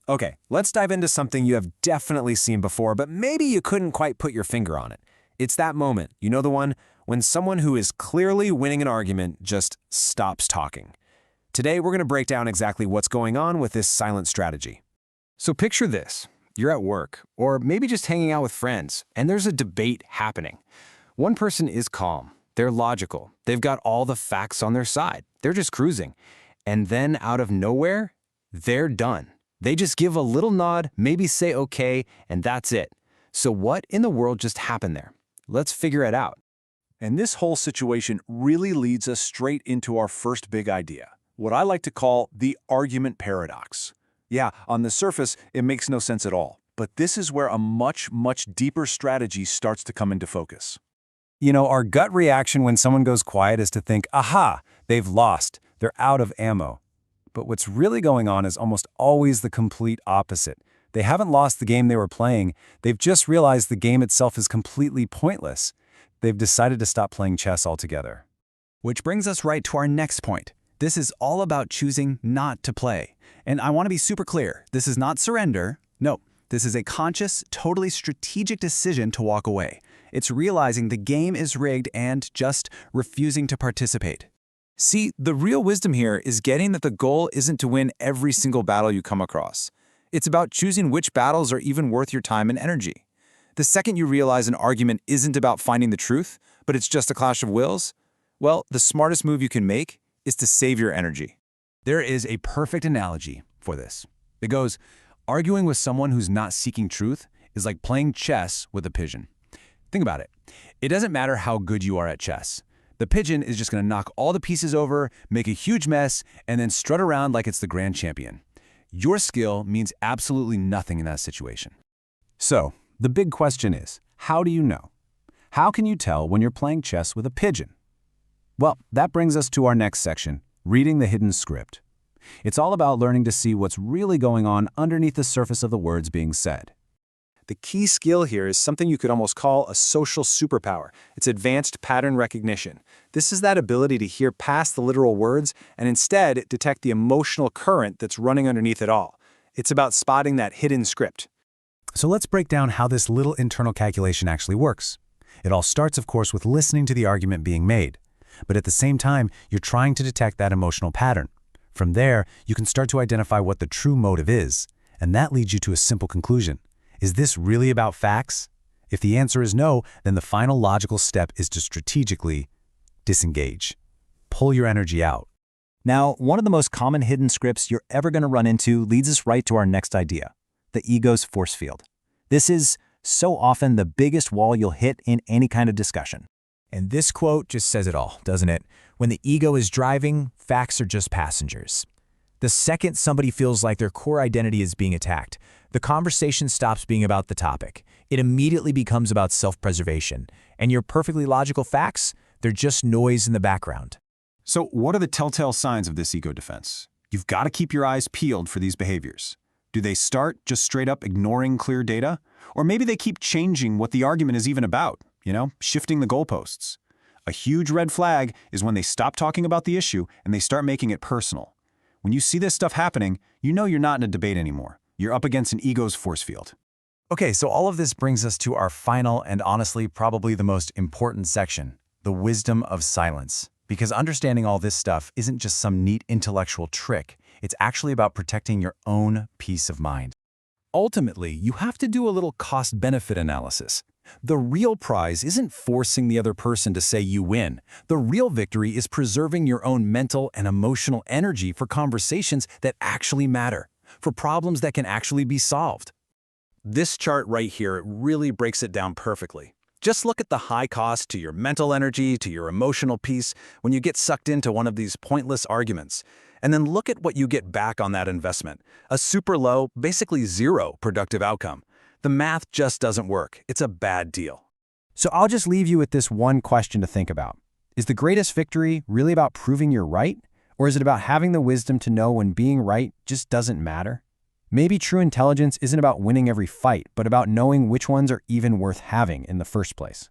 Okay, let's dive into something you have definitely seen before, but maybe you couldn't quite put your finger on it. It's that moment, you know the one, when someone who is clearly winning an argument just stops talking. Today, we're going to break down exactly what's going on with this silent strategy. So picture this. You're at work, or maybe just hanging out with friends, and there's a debate happening. One person is calm. They're logical. They've got all the facts on their side. They're just cruising. And then out of nowhere, they're done. They just give a little nod, maybe say okay, and that's it. So what in the world just happened there? Let's figure it out. And this whole situation really leads us straight into our first big idea, what I like to call the argument paradox. Yeah, on the surface, it makes no sense at all. But this is where a much, much deeper strategy starts to come into focus. You know, our gut reaction when someone goes quiet is to think, aha, they've lost, they're out of ammo. But what's really going on is almost always the complete opposite. They haven't lost the game they were playing, they've just realized the game itself is completely pointless. They've decided to stop playing chess altogether. Which brings us right to our next point. This is all about choosing not to play. And I want to be super clear, this is not surrender. No, this is a conscious, totally strategic decision to walk away. It's realizing the game is rigged and just refusing to participate. See, the real wisdom here is getting that the goal isn't to win every single battle you come across. It's about choosing which battles are even worth your time and energy. The second you realize an argument isn't about finding the truth, but it's just a clash of wills, well, the smartest move you can make is to save your energy. There is a perfect analogy for this. It goes, arguing with someone who's not seeking truth is like playing chess with a pigeon. Think about it. It doesn't matter how good you are at chess. The pigeon is just going to knock all the pieces over, make a huge mess, and then strut around like it's the grand champion. Your skill means absolutely nothing in that situation. So, the big question is, how do you know? How can you tell when you're playing chess with a pigeon? Well, that brings us to our next section, reading the hidden script. It's all about learning to see what's really going on underneath the surface of the words being said. The key skill here is something you could almost call a social superpower. It's advanced pattern recognition. This is that ability to hear past the literal words and instead detect the emotional current that's running underneath it all. It's about spotting that hidden script. So let's break down how this little internal calculation actually works. It all starts, of course, with listening to the argument being made. But at the same time, you're trying to detect that emotional pattern. From there, you can start to identify what the true motive is. And that leads you to a simple conclusion. Is this really about facts? If the answer is no, then the final logical step is to strategically disengage. Pull your energy out. Now, one of the most common hidden scripts you're ever going to run into leads us right to our next idea, the ego's force field. This is so often the biggest wall you'll hit in any kind of discussion. And this quote just says it all, doesn't it? When the ego is driving, facts are just passengers. The second somebody feels like their core identity is being attacked, the conversation stops being about the topic. It immediately becomes about self-preservation. And your perfectly logical facts, they're just noise in the background. So what are the telltale signs of this ego defense? You've got to keep your eyes peeled for these behaviors. Do they start just straight up ignoring clear data? Or maybe they keep changing what the argument is even about, shifting the goalposts. A huge red flag is when they stop talking about the issue and they start making it personal. When you see this stuff happening, you know you're not in a debate anymore. You're up against an ego's force field. Okay, so all of this brings us to our final and honestly probably the most important section, the wisdom of silence. Because understanding all this stuff isn't just some neat intellectual trick. It's actually about protecting your own peace of mind. Ultimately, you have to do a little cost-benefit analysis. The real prize isn't forcing the other person to say you win. The real victory is preserving your own mental and emotional energy for conversations that actually matter, for problems that can actually be solved. This chart right here really breaks it down perfectly. Just look at the high cost to your mental energy, to your emotional peace, when you get sucked into one of these pointless arguments. And then look at what you get back on that investment. A super low, basically zero productive outcome. The math just doesn't work. It's a bad deal. So I'll just leave you with this one question to think about. Is the greatest victory really about proving you're right? Or is it about having the wisdom to know when being right just doesn't matter? Maybe true intelligence isn't about winning every fight, but about knowing which ones are even worth having in the first place.